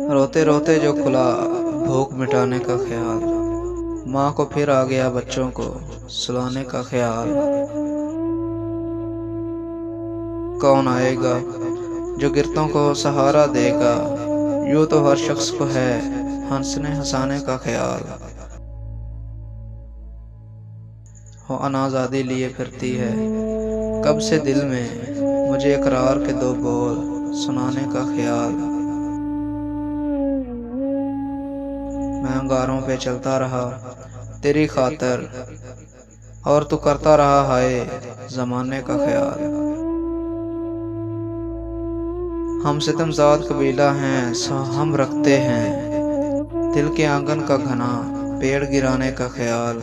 रोते रोते जो खुला भूख मिटाने का ख्याल, माँ को फिर आ गया बच्चों को सुलाने का ख्याल। कौन आएगा जो गिरतों को सहारा देगा, यूं तो हर शख्स को है हंसने हंसाने का ख्याल। हो अनाज़ादी लिए फिरती है कब से दिल में, मुझे इकरार के दो बोल सुनाने का ख्याल। मैं अंगारों पे चलता रहा तेरी खातर, और तू करता रहा हाय ज़माने का ख्याल। हम सितमज़ाद कबीला हैं सो हम रखते हैं दिल के आंगन का घना पेड़ गिराने का ख्याल।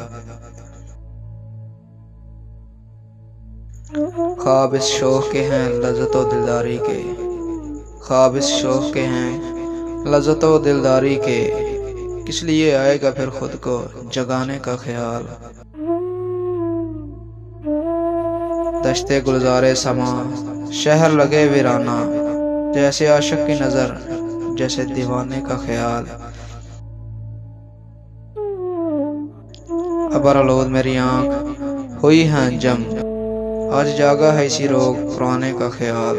ख्वाब इस शौक़ के हैं लज़्ज़त व दिलदारी के, ख्वाब इस शौक़ के हैं लज़्ज़त व दिलदारी के, किस लिए आएगा फिर खुद को जगाने का ख्याल। दश्ते गुलज़ारे समा शहर लगे वीराना, जैसे आशिक की नज़र जैसे दीवाने का ख्याल। अबर आलूद मेरी आँख हुई है अंजम, आज जागा है इसी रोग पुराने का ख्याल।